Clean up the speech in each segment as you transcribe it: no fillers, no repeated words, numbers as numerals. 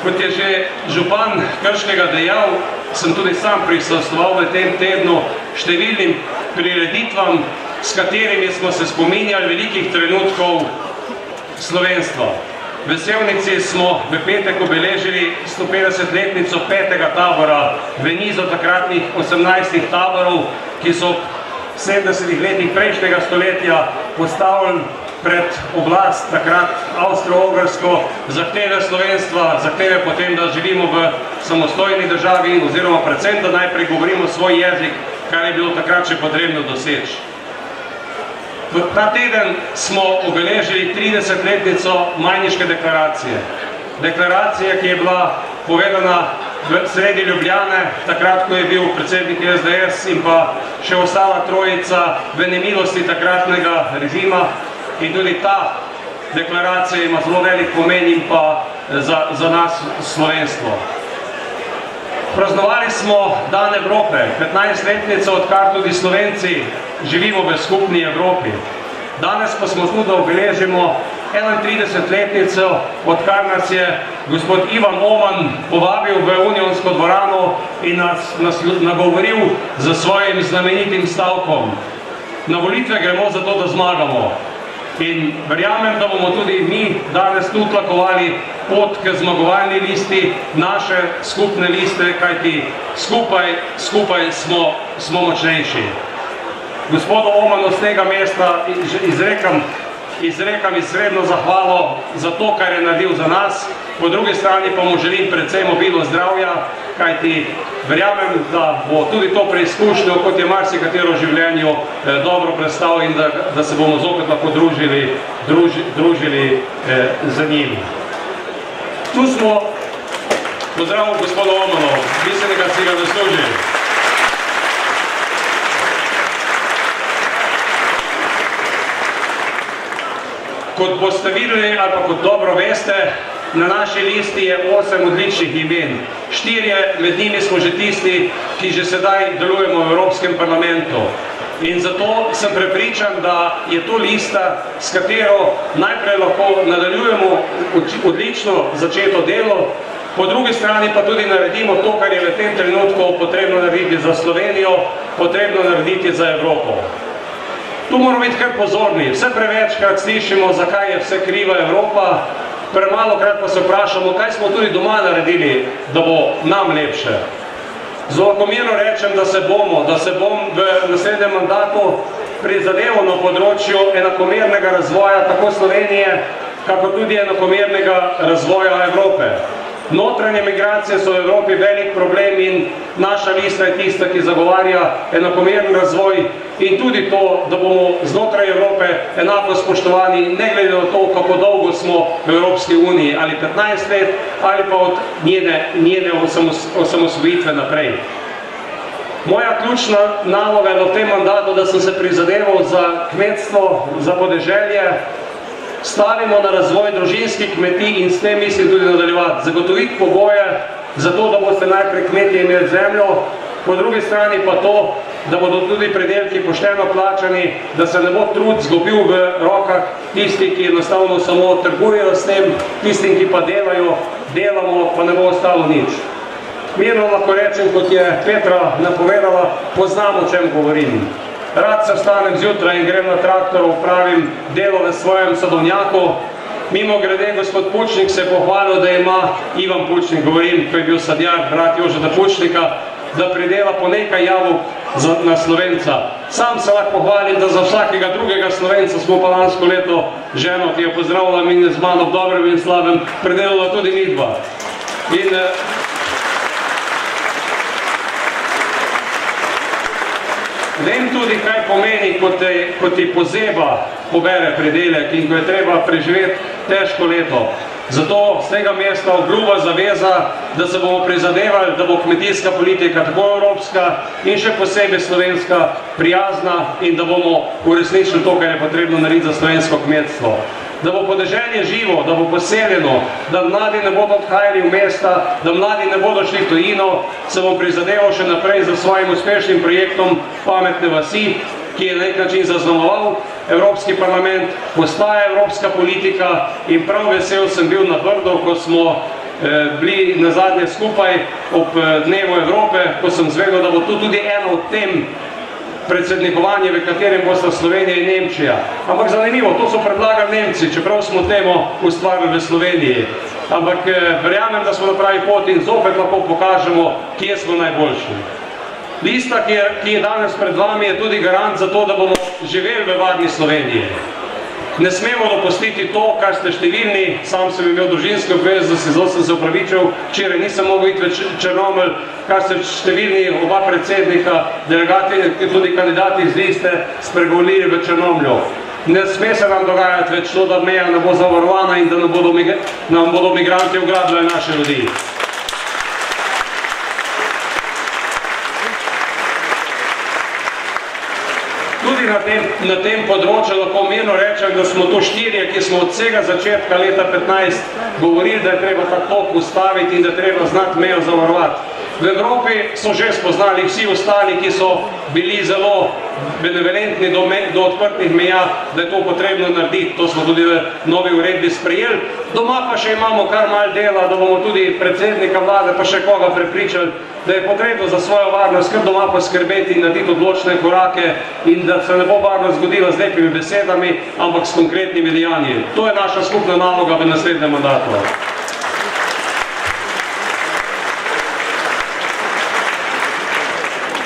Kot je že župan Krškega dejal, sem tudi sam prisostvoval v tem tednu številnim prireditvam, s katerimi smo se spominjali velikih trenutkov slovenstva. V Sevnici smo v petek obeležili 150-letnico 5. tabora v nizu takratnih 18 taborov, ki so v 70-ih letih prejšnjega stoletja postavili pred oblast takrat Avstro-Ogrsko, zahteve slovenstva, zahteve potem, da živimo v samostojni državi oziroma predvsem, da najprej govorimo svoj jezik, kar je bilo takrat še potrebno doseči. Ta teden smo obeležili 30-letnico Majniške deklaracije. Deklaracija, ki je bila povedana v sredi Ljubljane, takrat, ko je bil predsednik SDS in pa še ostala trojica v nemilosti takratnega režima. In tudi ta deklaracija ima zelo velik pomen in pa za nas slovenstvo. Praznovali smo Dan Evrope, 15-letnico, odkar tudi Slovenci živimo v skupni Evropi. Danes pa smo tu, da obeležimo 31-letnico, odkar nas je gospod Ivan Oman povabil v Unionsko dvorano in nas nagovoril za svojim znamenitim stavkom. Na volitve gremo zato, da zmagamo. In verjamem, da bomo tudi mi danes tu tlakovali pot k zmagovalni listi, naše skupne liste, kajti skupaj smo močnejši. Gospodu Omanu z tega mesta izrekam izredno zahvalo za to, kar je naredil za nas, po drugi strani pa mu želim predvsem obilo zdravja, kajti verjamem, da bo tudi to preizkušnjo, kot je marsikatero v življenju, dobro prestal in da se bomo zopet lahko družili z njim. Tu smo, pozdravljamo gospoda Omano, mislim, da si ga zasluži. Kot boste videli, ali pa kot dobro veste, na naši listi je 8 odličnih imen. 4 med njimi smo že tisti, ki že sedaj delujemo v Evropskem parlamentu. In zato sem prepričan, da je to lista, s katero najprej lahko nadaljujemo odlično začeto delo, po drugi strani pa tudi naredimo to, kar je v tem trenutku potrebno narediti za Slovenijo, potrebno narediti za Evropo. Tu moramo biti kar pozorni. Vse prevečkrat slišimo, zakaj je vse kriva Evropa, premalokrat pa se vprašamo, kaj smo tudi doma naredili, da bo nam lepše. Zelo mirno rečem, da se bom v naslednjem mandatu prizadeval na področju enakomernega razvoja tako Slovenije, kako tudi enakomernega razvoja Evrope. Notranje migracije so v Evropi velik problem in naša lista je tista, ki zagovarja enakomeren razvoj in tudi to, da bomo znotraj Evrope enako spoštovani, ne glede na to, kako dolgo smo v Evropski uniji, ali 15 let, ali pa od njene osamosvojitve naprej. Moja ključna naloga je v tem mandatu, da sem se prizadeval za kmetstvo, za podeželje, stavimo na razvoj družinskih kmetij in s tem mislim tudi nadaljevati. Zagotoviti pogoje za to, da boste najprej kmetje imeli zemljo, po drugi strani pa to, da bodo tudi predelki pošteno plačani, da se ne bo trud zgubil v rokah tistih, ki enostavno samo trgujejo s tem, tistim, ki pa delamo, pa ne bo ostalo nič. Mirno lahko rečem, kot je Petra napovedala, poznam, o čem govorim. Rad se vstanem zjutraj in grem na traktor, opravim delo v svojem sadovnjaku. Mimo grede, gospod Pučnik se je pohvalil, da ima Ivan Pučnik, govorim, ko je bil sadjar, brat Jožeta Pučnika, da pridela po nekaj jabolk na Slovenca. Sam se lahko pohvalim, da za vsakega drugega Slovenca smo pa lansko leto ženo, ki jo pozdravljam in je z mano v dobrem in slabem, pridelala tudi midva. In vem tudi, kaj pomeni, ko ti pozeba pobere pridelek in ko je treba preživeti težko leto. Zato z tega mesta obljuba zaveza, da se bomo prizadevali, da bo kmetijska politika tako evropska in še posebej slovenska prijazna in da bomo uresničili to, kar je potrebno narediti za slovensko kmetstvo. Da bo podeželje živo, da bo poseljeno, da mladi ne bodo odhajali v mesta, da mladi ne bodo šli v tujino, se bom prizadeval še naprej za svojim uspešnim projektom Pametne vasi, ki je na nek način zaznamoval Evropski parlament, postaja evropska politika in prav vesel sem bil na Brdu, ko smo bili nazadnje skupaj ob Dnevu Evrope, ko sem zvedel, da bo to tudi eno od tem predsednikovanje, v katerem bosta Slovenija in Nemčija. Ampak zanimivo, to so predlagali Nemci, čeprav smo temo ustvarili v Sloveniji. Ampak verjamem, da smo na pravi poti in zopet lahko pokažemo, kje smo najboljši. Lista, ki je danes pred vami, je tudi garant za to, da bomo živeli v varni Sloveniji. Ne smemo dopustiti to, kar ste številni, sam sem imel družinske obveznosti, zelo sem se opravičil, včeraj nisem mogel iti v Črnomelj, kar ste številni, oba predsednika, delegati, tudi kandidati iz liste, spregovorili v Črnomlju. Ne sme se nam dogajati več to, da meja ne bo zavarovana in da nam bodo migranti ugrabljali naše ljudi. Tudi na tem področju lahko mirno rečem, da smo to štirje, ki smo od vsega začetka leta 15 govorili, da je treba ta tok ustaviti in da je treba znati mejo zavarovati. V Evropi so že spoznali vsi ostali, ki so bili zelo benevolentni do odprtih meja, da je to potrebno narediti. To smo tudi v novi uredbi sprejeli. Doma pa še imamo kar malo dela, da bomo tudi predsednika vlade pa še koga prepričali, da je potrebno za svojo varnost kar doma poskrbeti in narediti odločne korake in da se ne bo varnost zgodila z lepimi besedami, ampak s konkretnimi dejanji. To je naša skupna naloga v naslednjem mandatu.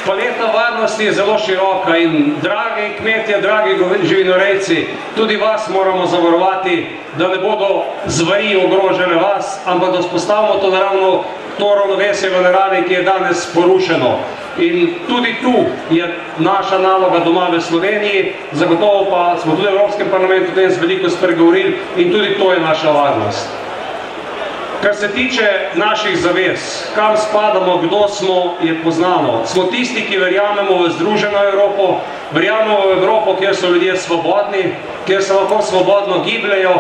Paleta varnosti je zelo široka in dragi kmetje, dragi živinorejci, tudi vas moramo zavarovati, da ne bodo zvari ogrožene vas, ampak da vzpostavimo to ravnovesje v naravi, ki je danes porušeno. In tudi tu je naša naloga doma v Sloveniji, zagotovo pa smo tudi v Evropskem parlamentu danes veliko spregovorili in tudi to je naša varnost. Kar se tiče naših zavez, kam spadamo, kdo smo, je poznano. Smo tisti, ki verjamemo v združeno Evropo, verjamemo v Evropo, kjer so ljudje svobodni, kjer se lahko svobodno gibljajo,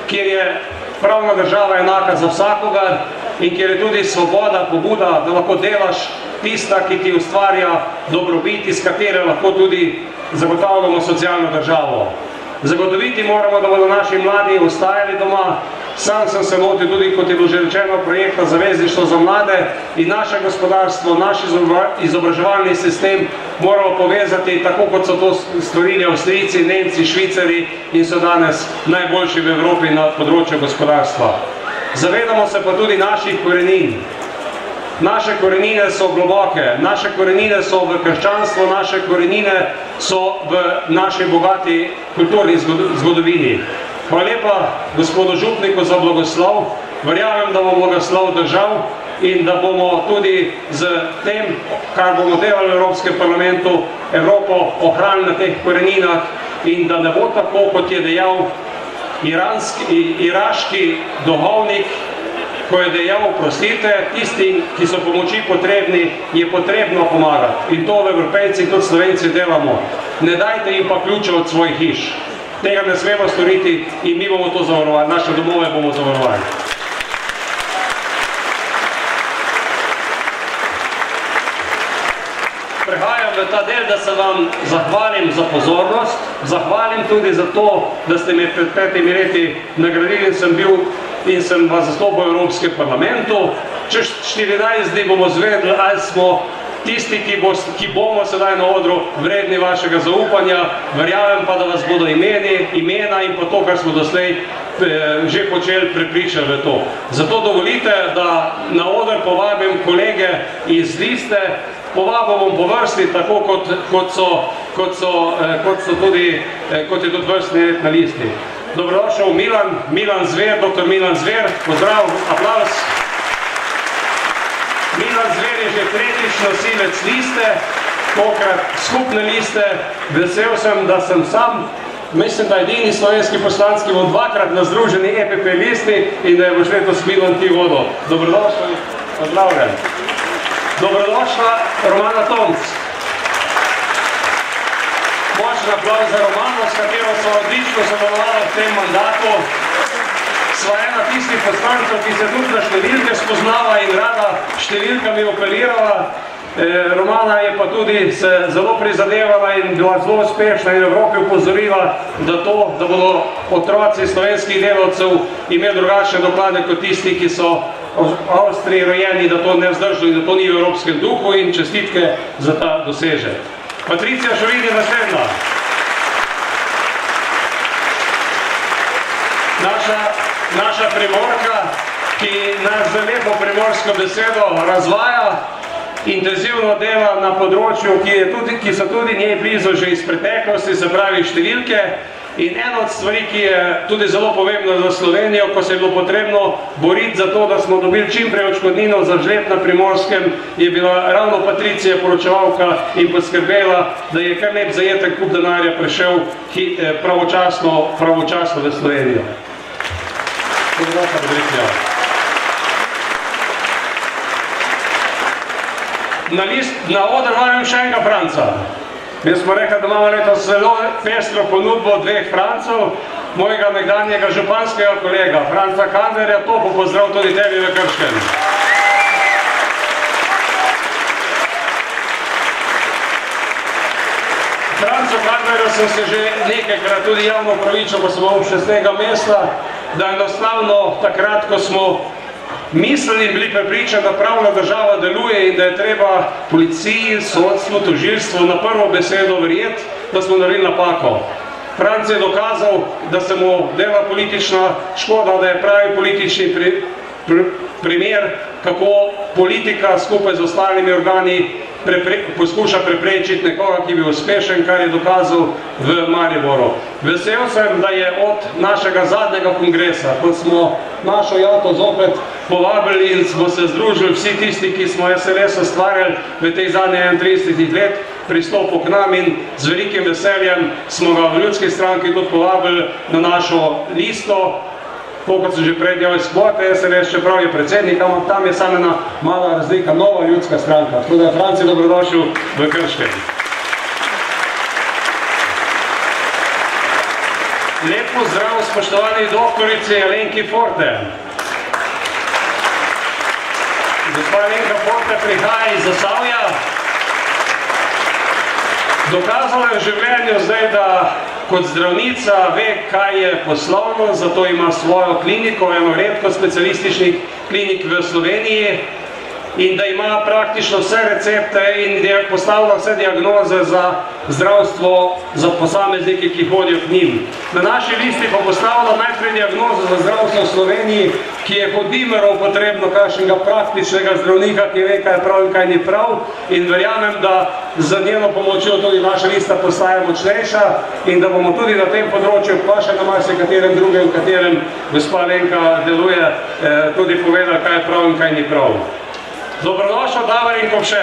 kjer je pravna država enaka za vsakogar in kjer je tudi svoboda, pobuda, da lahko delaš tista, ki ti ustvarja dobrobit, iz katere lahko tudi zagotavljamo socialno državo. Zagotoviti moramo, da bodo naši mladi ostajali doma. Sam sem se lotil tudi, kot je bilo že rečeno, projekta Zavezništvo za mlade in naše gospodarstvo, naš izobraževalni sistem moramo povezati tako, kot so to storili Avstrijci, Nemci, Švicari in so danes najboljši v Evropi na področju gospodarstva. Zavedamo se pa tudi naših korenin. Naše korenine so globoke, naše korenine so v krščanstvu, naše korenine so v naši bogati kulturni zgodovini. Hvala lepa gospodu župniku za blagoslov. Verjamem, da bo blagoslov držal in da bomo tudi z tem, kar bomo delali v Evropskem parlamentu, Evropo ohranili na teh koreninah in da ne bo tako, kot je dejal iraški duhovnik, ko je dejal, prostite, tistim, ki so pomoči potrebni, je potrebno pomagati. In to v Evropejci, tudi Slovenci delamo. Ne dajte jim pa ključe od svojih hiš. Tega ne smemo storiti in mi bomo to zavarovali, naše domove bomo zavarovali. Prehajam v ta del, da se vam zahvalim za pozornost, zahvalim tudi za to, da ste me pred 5 leti nagradili in sem vas zastopal v Evropskem parlamentu. Čez 14 dni bomo zvedeli, ali smo tisti, ki bomo sedaj na odru vredni vašega zaupanja. Verjamem pa, da vas bodo imena in pa to, kar smo doslej že počeli, prepričali v to. Zato dovolite, da na oder povabim kolege iz liste, povabim bom po vrsti, tako kot je tudi vrstni red na listi. Dobrodošel Milan Zver, dr. Milan Zver, pozdrav, aplauz. Milan Zver je že tretjič nosilec liste, tokrat skupne liste. Vesel sem, da sem sam, mislim, da edini slovenski poslanec, ki bo dvakrat na združeni EPP listi in da je boš letos Milan ti vodil. Dobrodošli, pozdravljen. Dobrodošla Romana Tomc. Močen aplauz za Romano, s katero so odlično sodelovala v tem mandatu. Sva ena tistih poslancev, ki se tudi na številke spoznava in rada številkami operirala. Romana je pa tudi se zelo prizadevala in bila zelo uspešna in Evropi upozorila, da bodo otroci slovenskih delavcev imeli drugačne doklade kot tisti, ki so Avstriji rojeni, da to ne vzdržno in da to ni v evropskem duhu in čestitke za ta dosežek. Patricija Šurin je naslednja. Naša Primorka, ki nas za lepo primorsko besedo razvaja, intenzivno dela na področju, ki so tudi njej blizu že iz preteklosti, se pravi številke. In ena od stvari, ki je tudi zelo pomembna za Slovenijo, ko se je bilo potrebno boriti za to, da smo dobili čim prej odškodnino za žled na Primorskem, je bila ravno Patricija poročevalka in poskrbela, da je kar lep zajetek kup denarja prišel pravočasno v Slovenijo. Na oder vabim še enega Franca. Mi smo rekli, da imamo letos zelo pestro ponudbo dveh Francov, mojega nekdanjega županskega kolega, Franca Kandlerja, topo pozdrav tudi tebi v Krškem. Francu Kandlerju sem se že nekajkrat tudi javno opravičil, ko sem obče z tega mesta, da enostavno takrat, ko smo mislili in bili prepričani, da pravna država deluje in da je treba policiji, sodstvu, tožilstvu na prvo besedo verjeti, da smo naredili napako. Franc je dokazal, da se mu dela politična škoda, da je pravi politični primer, kako politika skupaj z ostalimi organi poskuša preprečiti nekoga, ki bi uspešen, kar je dokazal v Mariboru. Vesel sem, da je od našega zadnjega kongresa, ko smo našo jato zopet povabili in smo se združili vsi tisti, ki smo SLS ustvarjali v teh zadnjih 31 let, pristopil k nam in z velikim veseljem smo ga v Ljudski stranki tudi povabili na našo listo. Kot sem že prej delal iz kvote SLS, čeprav je predsednik, ampak tam je samo ena mala razlika, Nova ljudska stranka. Tako da je Franci dobrodošel v Krškem. Lep pozdrav spoštovani doktorici Alenki Forte. Gospa Alenka Forte prihaja iz Zasavja. Dokazala je v življenju zdaj, da kot zdravnica ve, kaj je poslovno, zato ima svojo kliniko, eno redko specialističnih klinik v Sloveniji in da ima praktično vse recepte in da je postavila vse diagnoze za zdravstvo za posameznike, ki hodijo k njim. Na naši listi pa postavila najprej diagnozo za zdravstvo v Sloveniji, ki je kot dimerov potrebno kakšnega praktičnega zdravnika, ki ve, kaj je prav in kaj ni prav, in verjamem, da z njeno pomočjo tudi naša lista postaja močnejša in da bomo tudi na tem področju, pa še na marsikaterem drugem, v katerem gospa Alenka deluje, tudi povedala, kaj je prav in kaj ni prav. Dobrodošel, Davorin Kopše.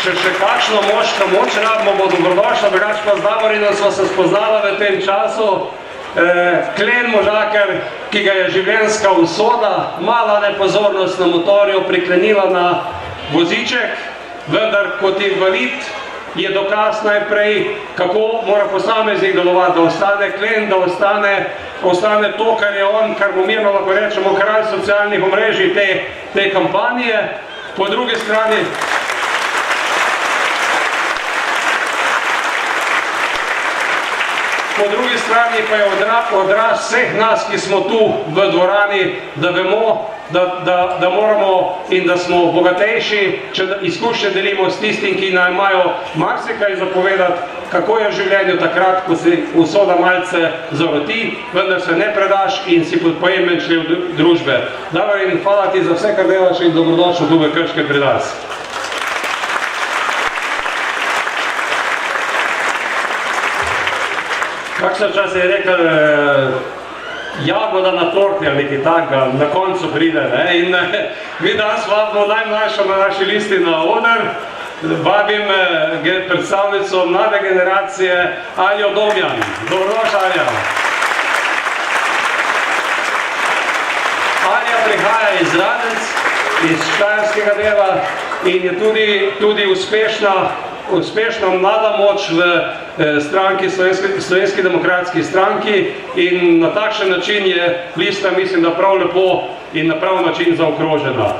Še kakšno moška moč rabimo, bo dobrodošla, drugače pa z Davorinom sva se spoznala v tem času. Klen možaker, ki ga je življenjska usoda, mala nepozornost na motorju priklenila na voziček, vendar kot invalid je dokaz najprej, kako mora posameznik delovati, da ostane klen, da ostane to, kar je on, kar bo mirno lahko rečemo, kralj socialnih omrežij te kampanje. Po drugi strani pa je odraz vseh nas, ki smo tu v dvorani, da vemo, da moramo in da smo bogatejši, če izkušnje delimo s tistim, ki nam imajo marsikaj zapovedati, kako je v življenju takrat, ko se usoda malce zaroti, vendar se ne predaš in si pomemben člen družbe. Davorin, hvala ti za vse, kar delaš in dobrodošel tu v Krškem pri nas. Kakšen čas je rekel, jagoda na torti ali nekaj takega, na koncu pride. In mi danes vabimo najmlajšo na naši listi na oder, vabim predstavnico mlade generacije Aljo Domjan. Dobrodošla, Alja. Alja prihaja iz Radec, iz štajerskega dela in je tudi uspešna mlada moč v stranki, Slovenski demokratski stranki in na takšen način je lista, mislim, da prav lepo in na prav način zaokrožena.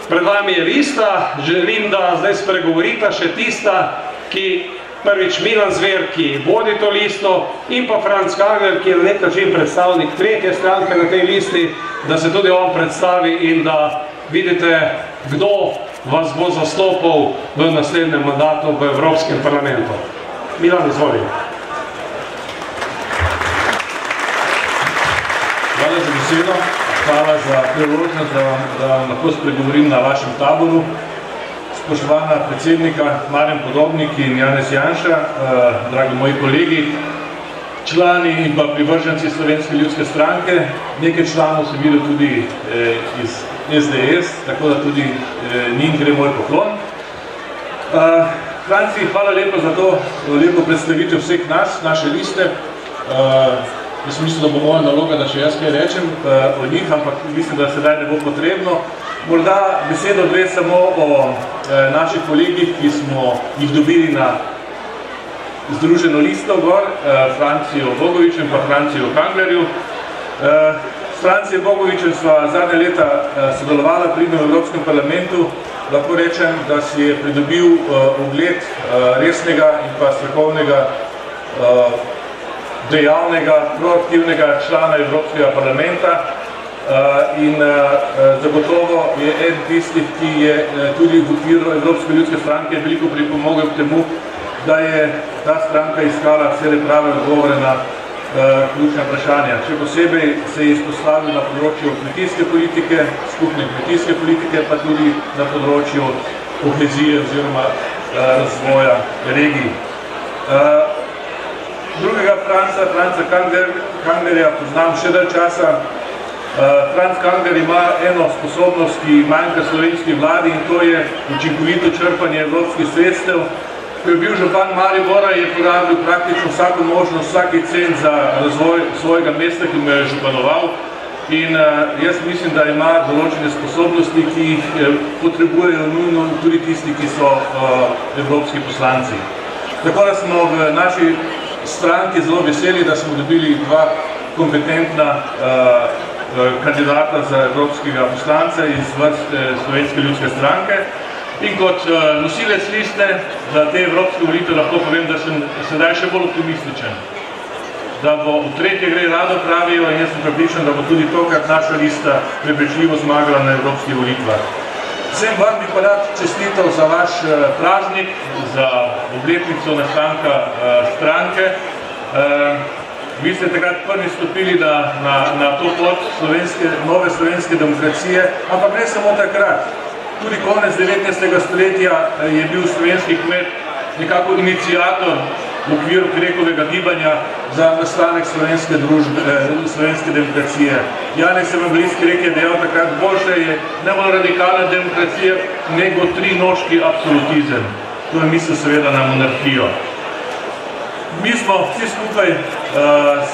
Pred vami je lista, želim, da zdaj spregovorita še tista, ki prvič Milan Zver, ki vodi to listo, in pa Franc Kangler, ki je na nek način predstavnik tretje stranke na tej listi, da se tudi on predstavi in da vidite, kdo vas bo zastopal v naslednjem mandatu v Evropskem parlamentu. Milan, izvoli. Hvala za besedo, hvala za priložnost, da vam lahko spregovorim na vašem taboru. Spoštovana predsednika Marjan Podobnik in Janez Janša, dragi moji kolegi, člani in pa privrženci Slovenske ljudske stranke, nekaj članov sem videl tudi iz SDS, tako da tudi njim gre moj poklon. Franci, hvala lepa za to lepo predstavitev vseh nas, naše liste. Jaz mislim, da bo moja naloga, da še jaz kaj rečem o njih, ampak mislim, da sedaj ne bo potrebno. Morda besedo dve samo o naših kolegih, ki smo jih dobili na združeno listo gor, Francijo Bogovičem in pa Francijo Kanglerju. S Francijo Bogovičem sva zadnje leta sodelovala pridno v Evropskem parlamentu. Lahko rečem, da si je pridobil ugled resnega in pa strokovnega, dejavnega, proaktivnega člana Evropskega parlamenta. In zagotovo je en tistih, ki je tudi v okviru Evropske ljudske stranke veliko pripomogel k temu, da je ta stranka iskala vse prave odgovore na ključna vprašanja. Še posebej se je izpostavil na področju kmetijske politike, skupne kmetijske politike, pa tudi na področju kohezije oziroma razvoja regij. Drugega Franca Kanglerja poznam še dalj časa. Franc Kangler ima eno sposobnost, ki manjka slovenski vladi, in to je učinkovito črpanje evropskih sredstev. Ko je bil župan Maribora, je porabil praktično vsako možnost, vsaki cent za razvoj svojega mesta, ki mu je županoval. In jaz mislim, da ima določene sposobnosti, ki jih potrebujejo nujno tudi tisti, ki so evropski poslanci. Tako da smo v naši stranki zelo veseli, da smo dobili dva kompetentna kandidata za evropskega poslanca iz vrst Slovenske ljudske stranke. In kot nosilec liste za te evropske volitve lahko povem, da sem sedaj še bolj optimističen. Da bo v tretje gre rado, pravijo, in jaz sem prepričan, da bo tudi tokrat naša lista prepričljivo zmagala na evropskih volitvah. Vsem vam bi pa rad čestital za vaš praznik, za obletnico nastanka stranke. Vi ste takrat prvi stopili na to pot nove slovenske demokracije, ampak ne samo takrat. Tudi konec 19. stoletja je bil slovenski kmet nekako iniciator v okviru Krekovega gibanja za nastanek slovenske družbe, slovenske demokracije. Janez Evangelist Krek je dejal takrat, boljše je najbolj radikalna demokracija nego trinoški absolutizem. To je misel seveda na monarhijo. Mi smo vsi skupaj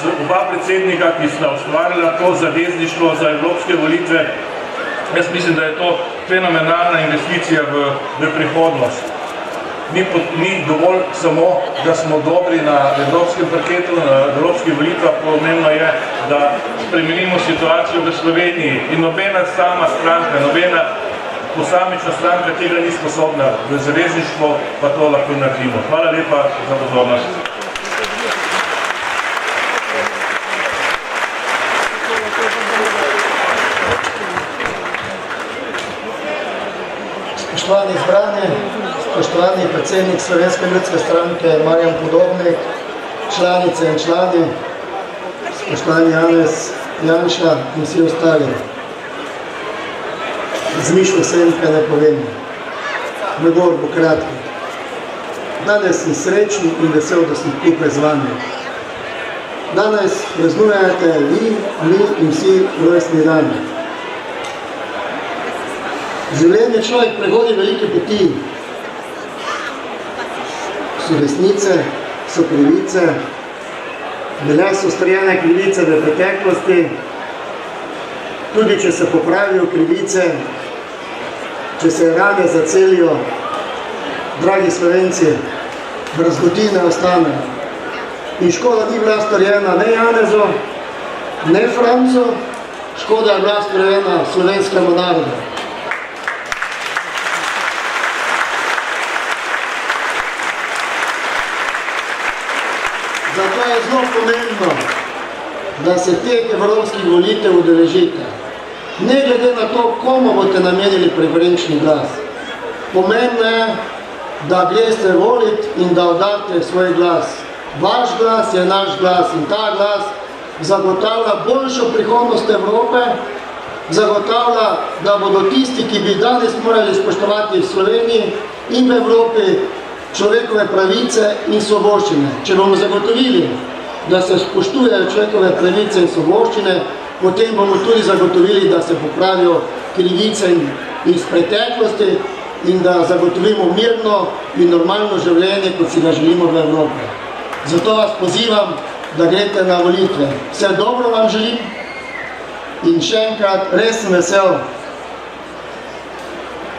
z oba predsednika, ki sta ustvarila to zavezništvo za evropske volitve. Jaz mislim, da je to fenomenalna investicija v prihodnost. Ni dovolj samo, da smo dobri na evropskem parketu, na evropskih volitvah, pomembno je, da spremenimo situacijo v Sloveniji. In nobena sama stranka, nobena posamična stranka tega ni sposobna. V zavezništvu pa to lahko naredimo. Hvala lepa za pozornost. Spoštovani izbrani, spoštovani predsednik Slovenske ljudske stranke Marjan Podobnik, članice in člani, spoštovani Janez Janša in vsi ostali. Zmišljal sem, kaj ne povem. Moj govor bo kratki. Danes sem srečen in vesel, da sem tukaj z vami. Danes praznujete vi, mi in vsi rojstni dan. Življenje človek prehodi velike poti. So resnice, so krivice, bile so storjene krivice v preteklosti, tudi če se popravijo krivice, če se rane zacelijo, dragi Slovenci, brazgotine ostanejo. In škoda ni bila storjena ne Janezu, ne Francu, škoda je bila storjena slovenskemu narodu. Zato je zelo pomembno, da se teh evropskih volitev udeležite. Ne glede na to, komu boste namenili preferenčni glas. Pomembno je, da greste voliti in da oddate svoj glas. Vaš glas je naš glas in ta glas zagotavlja boljšo prihodnost Evrope, zagotavlja, da bodo tisti, ki bi danes morali spoštovati v Sloveniji in v Evropi človekove pravice in svoboščine. Če bomo zagotovili, da se spoštujejo človekove pravice in svoboščine, potem bomo tudi zagotovili, da se popravijo krivice iz preteklosti in da zagotovimo mirno in normalno življenje, kot si ga želimo v Evropi. Zato vas pozivam, da greste na volitve. Vse dobro vam želim in še enkrat res sem vesel.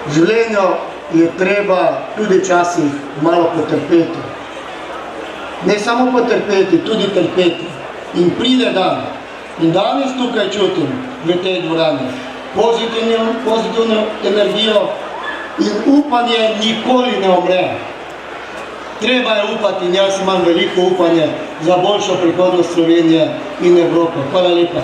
V življenju je treba tudi včasih malo potrpeti. Ne samo potrpeti, tudi trpeti. In pride dan. In danes tukaj čutim v tej dvorani pozitivno energijo in upanje nikoli ne umre. Treba je upati in jaz imam veliko upanje za boljšo prihodnost Slovenije in Evrope. Hvala lepa.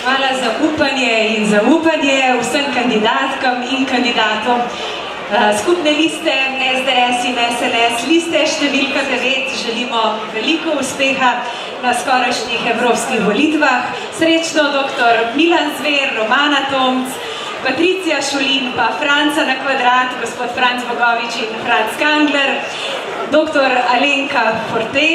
Hvala za upanje in zaupanje vsem kandidatkam in kandidatom. Skupne liste SDS in SLS, liste številka 9, želimo veliko uspeha na skorajšnjih evropskih volitvah. Srečno dr. Milan Zver, Romana Tomc, Patricija Šulin, pa Franca na kvadrat, gospod Franc Bogovič in Franc Kangler, dr. Alenka Forte,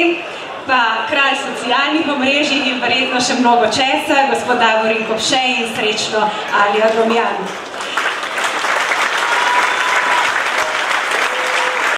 pa kralj socialnih omrežij in verjetno še mnogo česa, gospod Davorin Kopše in srečno Alja Romjan.